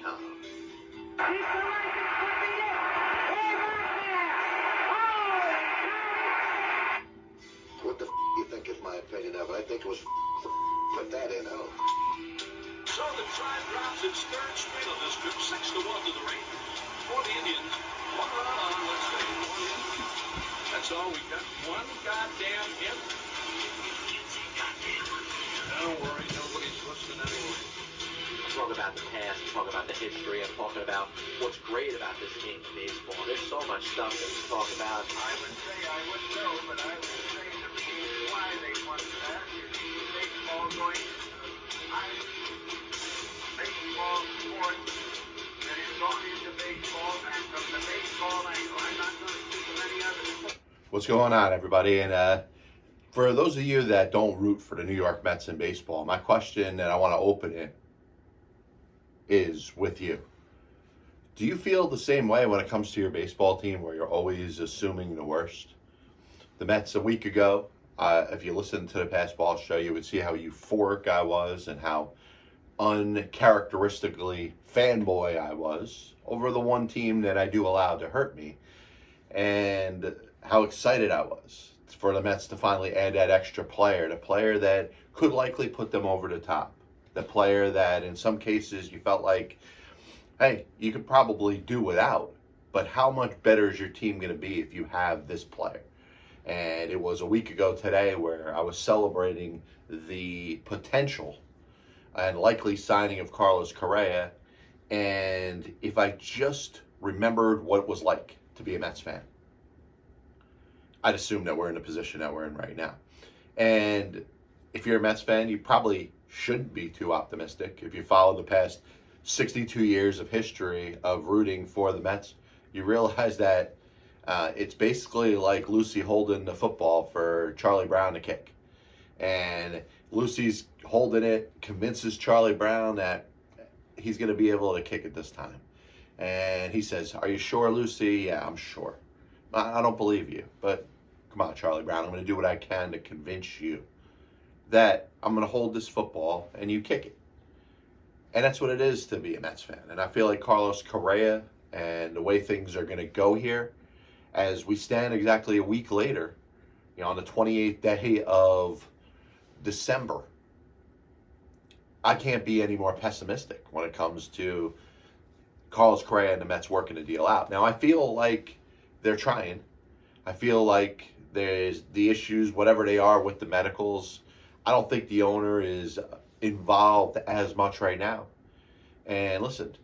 come. What the do you think is my opinion of it? I think it was put that in, oh. So the Tribe drops its third straight on this trip, 6-1 to the Rangers. For the Indians, one run on, let's say, 1 hit. That's all we got. One goddamn hit. Don't worry, nobody's listening anyway. Talk about the past, talk about the history, I'm talking about what's great about this game of baseball. There's so much stuff that we talk about. I would say I would know, but I would say the reason why they want that is baseball going baseball sport that is gone into baseball, and from the baseball angle, I'm not going to speak of any other. What's going on, everybody? And for those of you that don't root for the New York Mets in baseball, my question that I want to open it is with you. Do you feel the same way when it comes to your baseball team, where you're always assuming the worst? The Mets a week ago, if you listened to the past ball show, you would see how euphoric I was and how uncharacteristically fanboy I was over the one team that I do allow to hurt me, and how excited I was for the Mets to finally add that extra player, the player that could likely put them over the top, the player that in some cases you felt like, hey, you could probably do without, but how much better is your team going to be if you have this player? And it was a week ago today where I was celebrating the potential and likely signing of Carlos Correa, and if I just remembered what it was like to be a Mets fan, I'd assume that we're in the position that we're in right now. And if you're a Mets fan, you probably shouldn't be too optimistic. If you follow the past 62 years of history of rooting for the Mets, you realize that it's basically like Lucy holding the football for Charlie Brown to kick. And Lucy's holding it, convinces Charlie Brown that he's going to be able to kick it this time. And he says, "Are you sure, Lucy?" "Yeah, I'm sure." "I don't believe you, but come on, Charlie Brown, I'm going to do what I can to convince you that I'm going to hold this football and you kick it." And that's what it is to be a Mets fan. And I feel like Carlos Correa and the way things are going to go here, as we stand exactly a week later, on the 28th day of December, I can't be any more pessimistic when it comes to Carlos Correa and the Mets working the deal out. Now, I feel like they're trying. I feel like there's the issues, whatever they are, with the medicals. I don't think the owner is involved as much right now. And listen,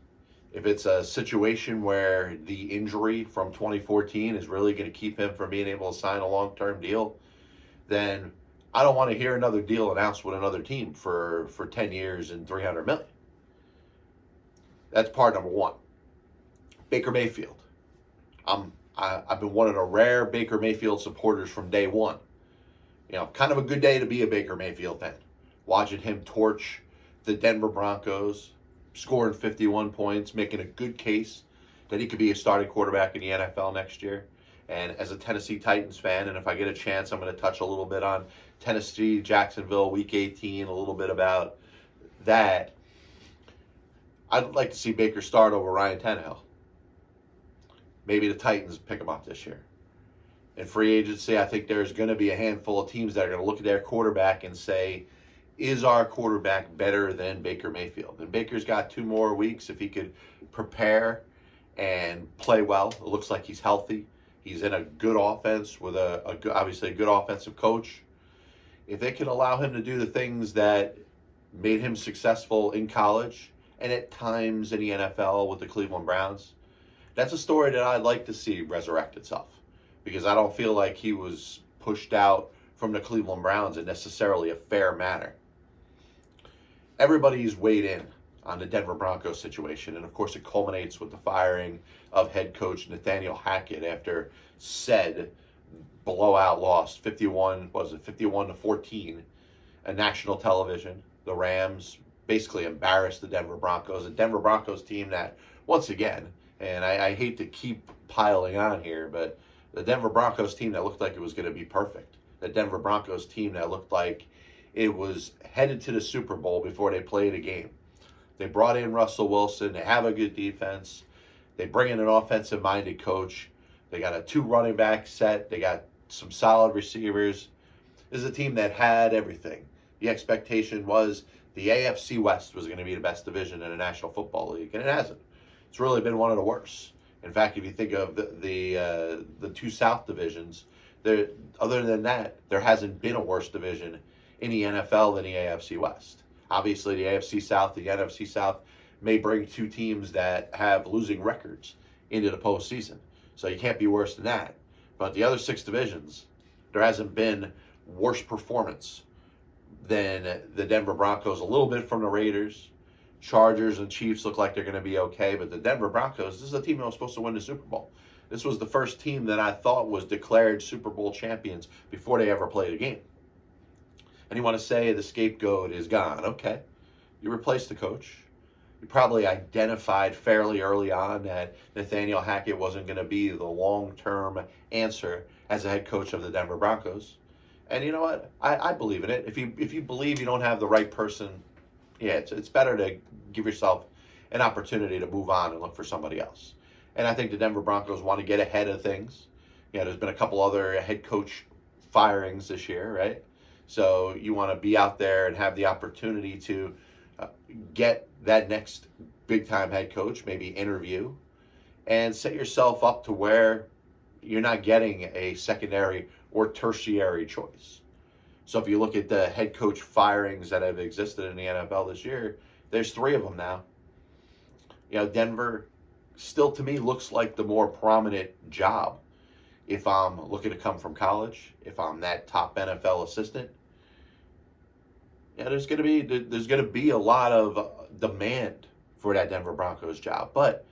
if it's a situation where the injury from 2014 is really going to keep him from being able to sign a long-term deal, then I don't want to hear another deal announced with another team for 10 years and $300 million. That's part number one. Baker Mayfield. I've been one of the rare Baker Mayfield supporters from day one. Kind of a good day to be a Baker Mayfield fan. Watching him torch the Denver Broncos, scoring 51 points, making a good case that he could be a starting quarterback in the NFL next year. And as a Tennessee Titans fan, and if I get a chance, I'm going to touch a little bit on Tennessee, Jacksonville, Week 18, a little bit about that. I'd like to see Baker start over Ryan Tannehill. Maybe the Titans pick him up this year. In free agency, I think there's going to be a handful of teams that are going to look at their quarterback and say, is our quarterback better than Baker Mayfield? And Baker's got 2 more weeks. If he could prepare and play well, it looks like he's healthy. He's in a good offense with obviously a good offensive coach. If they can allow him to do the things that made him successful in college and at times in the NFL with the Cleveland Browns, that's a story that I'd like to see resurrect itself, because I don't feel like he was pushed out from the Cleveland Browns in necessarily a fair manner. Everybody's weighed in on the Denver Broncos situation, and of course it culminates with the firing of head coach Nathaniel Hackett after said blowout loss, 51-14, on national television. The Rams basically embarrassed the Denver Broncos, a Denver Broncos team that, once again, and I hate to keep piling on here, but the Denver Broncos team that looked like it was going to be perfect. The Denver Broncos team that looked like it was headed to the Super Bowl before they played a game. They brought in Russell Wilson. They have a good defense. They bring in an offensive-minded coach. They got a 2 running back set. They got some solid receivers. This is a team that had everything. The expectation was the AFC West was going to be the best division in the National Football League, and it hasn't. It's really been one of the worst. In fact, if you think of the 2 South divisions, other than that, there hasn't been a worse division in the NFL than the AFC West. Obviously, the AFC South, the NFC South may bring 2 teams that have losing records into the postseason. So you can't be worse than that. But the other 6 divisions, there hasn't been worse performance than the Denver Broncos. A little bit from the Raiders. Chargers and Chiefs look like they're going to be okay. But the Denver Broncos, this is a team that was supposed to win the Super Bowl. This was the first team that I thought was declared Super Bowl champions before they ever played a game. And you want to say the scapegoat is gone. Okay. You replaced the coach. You probably identified fairly early on that Nathaniel Hackett wasn't going to be the long-term answer as a head coach of the Denver Broncos. And you know what? I believe in it. If you believe you don't have the right person, yeah, it's better to give yourself an opportunity to move on and look for somebody else. And I think the Denver Broncos want to get ahead of things. Yeah, there's been a couple other head coach firings this year, right? So you want to be out there and have the opportunity to get that next big-time head coach, maybe interview, and set yourself up to where you're not getting a secondary or tertiary choice. So if you look at the head coach firings that have existed in the NFL this year, there's 3 of them now. You know, Denver still to me looks like the more prominent job. If I'm looking to come from college, if I'm that top NFL assistant, yeah, there's going to be a lot of demand for that Denver Broncos job. But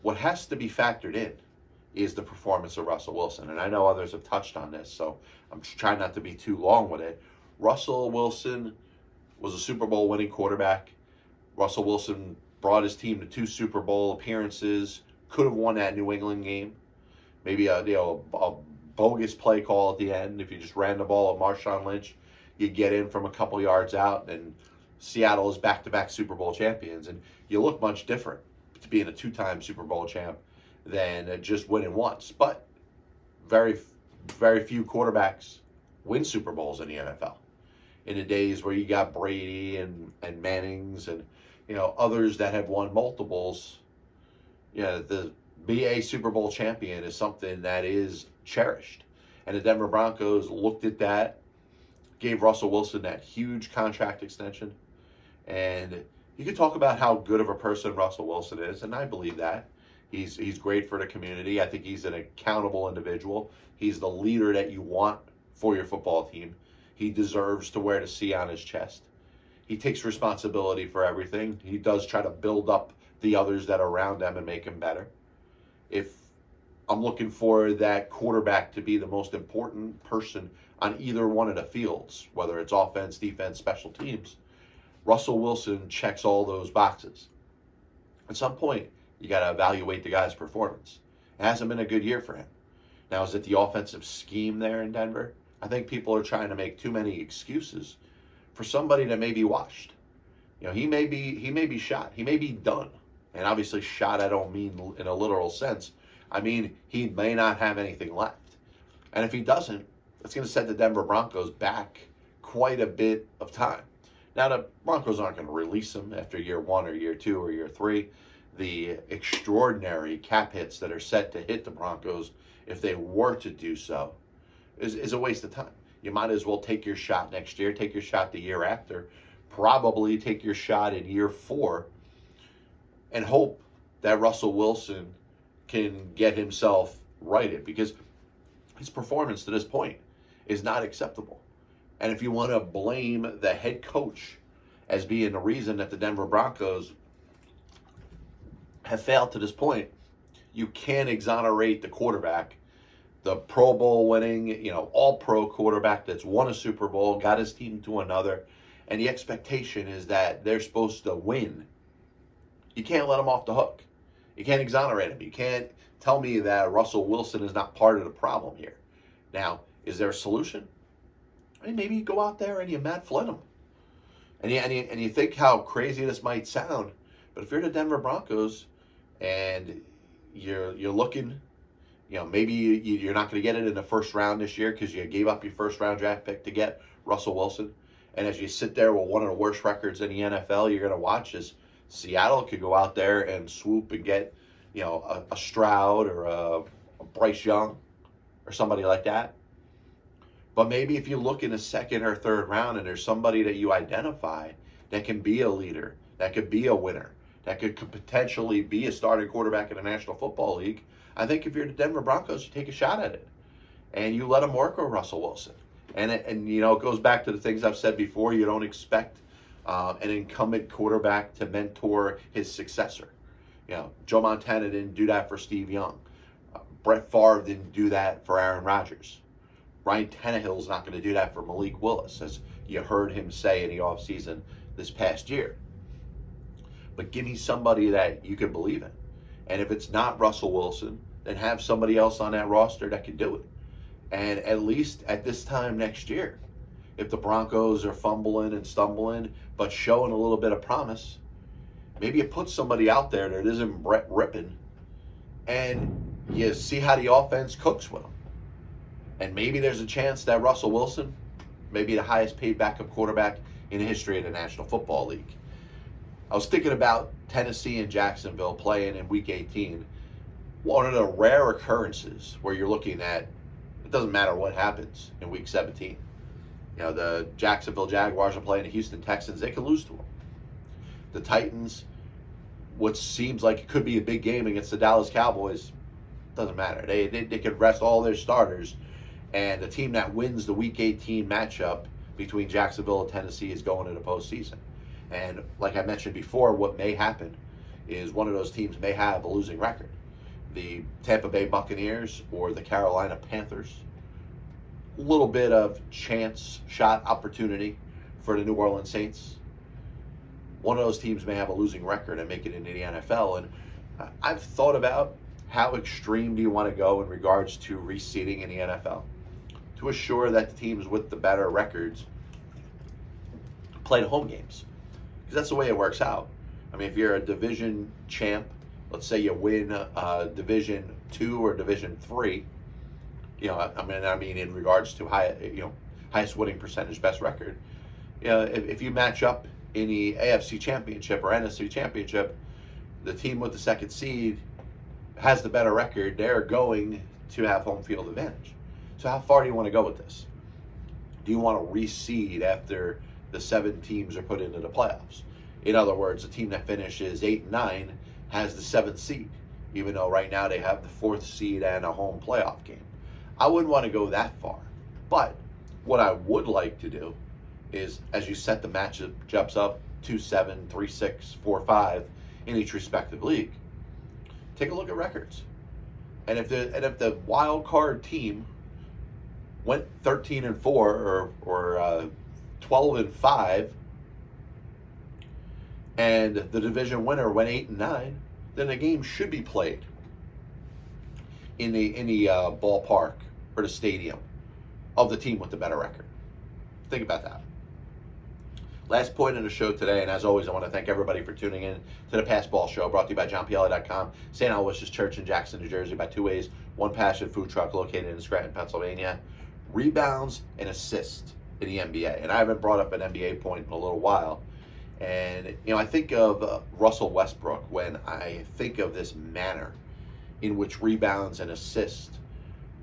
what has to be factored in is the performance of Russell Wilson. And I know others have touched on this, so I'm trying not to be too long with it. Russell Wilson was a Super Bowl winning quarterback. Russell Wilson brought his team to 2 Super Bowl appearances, could have won that New England game. Maybe a bogus play call at the end. If you just ran the ball at Marshawn Lynch, you get in from a couple yards out, and Seattle is back-to-back Super Bowl champions. And you look much different to being a 2-time Super Bowl champ than just winning once. But very, very few quarterbacks win Super Bowls in the NFL. In the days where you got Brady and Mannings and others that have won multiples, the be a Super Bowl champion is something that is cherished. And the Denver Broncos looked at that, gave Russell Wilson that huge contract extension. And you could talk about how good of a person Russell Wilson is, and I believe that. He's great for the community. I think he's an accountable individual. He's the leader that you want for your football team. He deserves to wear the C on his chest. He takes responsibility for everything. He does try to build up the others that are around him and make him better. If I'm looking for that quarterback to be the most important person on either one of the fields, whether it's offense, defense, special teams, Russell Wilson checks all those boxes. At some point, you got to evaluate the guy's performance. It hasn't been a good year for him. Now, is it the offensive scheme there in Denver? I think people are trying to make too many excuses for somebody that may be washed. He may be shot. He may be done. And obviously shot, I don't mean in a literal sense. I mean, he may not have anything left. And if he doesn't, it's going to set the Denver Broncos back quite a bit of time. Now, the Broncos aren't going to release him after year 1 or year 2 or year 3. The extraordinary cap hits that are set to hit the Broncos, if they were to do so, is a waste of time. You might as well take your shot next year, take your shot the year after, probably take your shot in year 4, and hope that Russell Wilson can get himself righted, because his performance to this point is not acceptable. And if you want to blame the head coach as being the reason that the Denver Broncos have failed to this point, you can't exonerate the quarterback, the Pro Bowl winning, all-pro quarterback that's won a Super Bowl, got his team to another, and the expectation is that they're supposed to win. You can't let them off the hook. You can't exonerate him. You can't tell me that Russell Wilson is not part of the problem here. Now, is there a solution? I mean, maybe you go out there and you Matt Flynn him. And you think how crazy this might sound, But if you're the Denver Broncos and you're looking, maybe you're not going to get it in the first round this year because you gave up your first round draft pick to get Russell Wilson. And as you sit there with one of the worst records in the NFL, you're going to watch as Seattle could go out there and swoop and get, a Stroud or a Bryce Young or somebody like that. But maybe if you look in the second or third round and there's somebody that you identify that can be a leader, that could be a winner, that could potentially be a starting quarterback in the National Football League, I think if you're the Denver Broncos, you take a shot at it. And you let him work with Russell Wilson. And it goes back to the things I've said before. You don't expect an incumbent quarterback to mentor his successor. Joe Montana didn't do that for Steve Young. Brett Favre didn't do that for Aaron Rodgers. Ryan Tannehill's not going to do that for Malik Willis, as you heard him say in the offseason this past year. But give me somebody that you can believe in. And if it's not Russell Wilson, then have somebody else on that roster that can do it. And at least at this time next year, if the Broncos are fumbling and stumbling, but showing a little bit of promise, maybe you put somebody out there that isn't Brett Rippon, and you see how the offense cooks with them. And maybe there's a chance that Russell Wilson may be the highest paid backup quarterback in the history of the National Football League. I was thinking about Tennessee and Jacksonville playing in Week 18. One of the rare occurrences where you're looking at, it doesn't matter what happens in Week 17. The Jacksonville Jaguars are playing the Houston Texans. They could lose to them. The Titans, what seems like it could be a big game against the Dallas Cowboys, doesn't matter. They could rest all their starters. And the team that wins the Week 18 matchup between Jacksonville and Tennessee is going to the postseason. And like I mentioned before, what may happen is one of those teams may have a losing record. The Tampa Bay Buccaneers or the Carolina Panthers. A little bit of chance shot opportunity for the New Orleans Saints. One of those teams may have a losing record and make it into the NFL. And I've thought about how extreme do you want to go in regards to reseeding in the NFL to assure that the teams with the better records play the home games. Because that's the way it works out. I mean, if you're a division champ, let's say you win Division 2 or Division 3, I mean in regards to highest winning percentage, best record. If you match up in the AFC Championship or NFC Championship, the team with the second seed has the better record. They're going to have home field advantage. So how far do you want to go with this? Do you want to reseed after the 7 teams are put into the playoffs? In other words, a team that finishes 8 and 9 has the 7th seed, even though right now they have the 4th seed and a home playoff game. I wouldn't want to go that far. But what I would like to do is, as you set the matchups up 2-7, 3-6, 4-5 in each respective league, take a look at records. And if the wild card team went 13-4 or 12-5, and the division winner went 8 and 9, then the game should be played in the ballpark or the stadium of the team with the better record. Think about that. Last point in the show today, and as always, I want to thank everybody for tuning in to the Pass Ball Show, brought to you by JohnPielli.com, St. Aloysius Church in Jackson, New Jersey, by Two Ways, One Passion Food Truck located in Scranton, Pennsylvania. Rebounds and assists in the NBA. And I haven't brought up an NBA point in a little while. And, I think of Russell Westbrook when I think of this manner in which rebounds and assists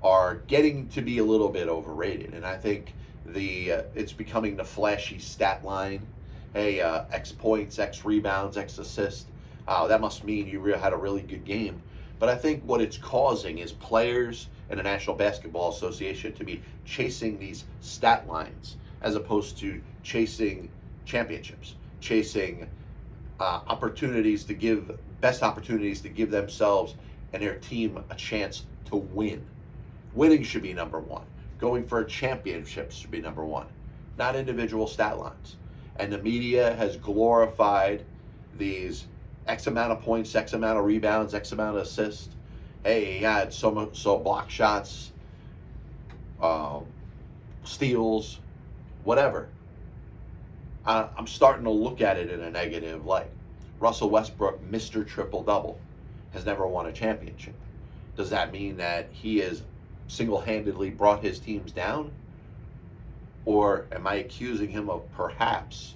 are getting to be a little bit overrated. And I think it's becoming the flashy stat line. Hey, X points, X rebounds, X assists. That must mean you had a really good game. But I think what it's causing is players and the National Basketball Association to be chasing these stat lines as opposed to chasing championships, chasing opportunities to give themselves and their team a chance to win. Winning should be number one. Going for a championship should be number one, not individual stat lines. And the media has glorified these X amount of points, X amount of rebounds, X amount of assists. Hey, he had so block shots, steals, whatever. I'm starting to look at it in a negative light. Russell Westbrook, Mr. Triple-Double, has never won a championship. Does that mean that he has single-handedly brought his teams down? Or am I accusing him of perhaps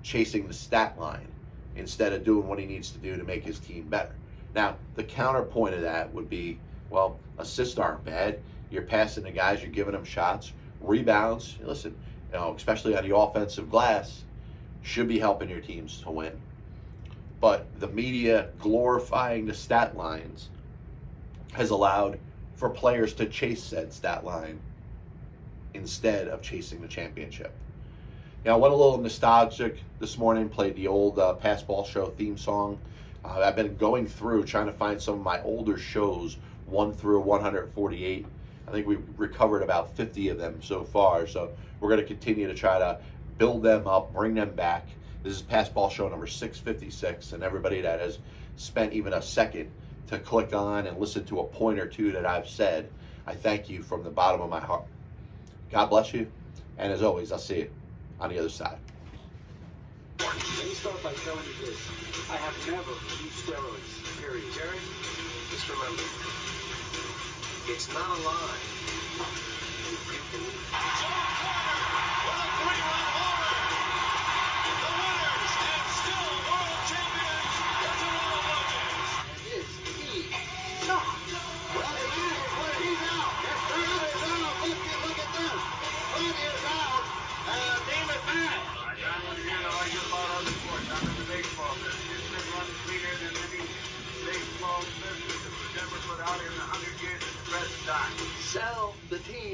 chasing the stat line instead of doing what he needs to do to make his team better? Now, the counterpoint of that would be, well, assists aren't bad. You're passing the guys, you're giving them shots. Rebounds, listen, especially on the offensive glass, should be helping your teams to win. But the media glorifying the stat lines has allowed for players to chase said stat line instead of chasing the championship. I went a little nostalgic this morning, played the old Pass Ball Show theme song. I've been going through trying to find some of my older shows, 1 through 148. I think we've recovered about 50 of them so far, so we're going to continue to try to build them up, bring them back. This is Pass Ball Show number 656, and everybody that has spent even a second to click on and listen to a point or two that I've said, I thank you from the bottom of my heart. God bless you, and as always, I'll see you on the other side. Let me start by telling you this. I have never used steroids, period. Jerry, just remember, it's not a lie. You believe it. Sell the team.